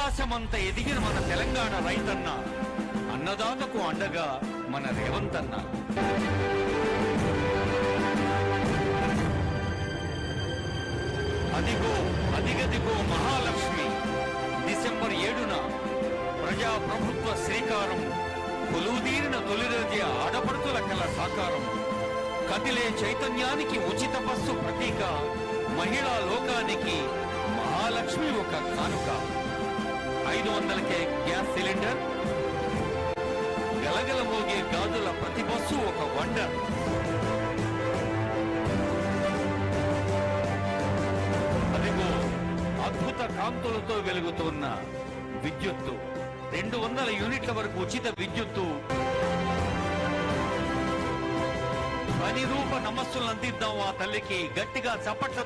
ఆకాశమంత ఎదిగిన మన తెలంగాణ రైతన్న, అన్నదాతకు అండగా మన రేవంతన్న. అదిగో అదిగదిగో మహాలక్ష్మి, డిసెంబర్ 7న ప్రజాప్రభుత్వ శ్రీకారం, కొలువుదీరిన తొలిరజ ఆడపడుతుల కల సాకారం, కదిలే చైతన్యానికి ఉచిత బస్సు ప్రతీక, మహిళా లోకానికి మహాలక్ష్మి ఒక కానుక. 500కే గ్యాస్ సిలిండర్, గలగలమోగే గాజుల ప్రతి బస్సు ఒక వండర్. అదిగో అద్భుత కాంతులతో వెలుగుతున్న విద్యుత్తు, 200 యూనిట్ల వరకు ఉచిత విద్యుత్తు. పని రూప నమస్సులు అందిద్దాం ఆ తల్లికి, గట్టిగా చప్పట్ల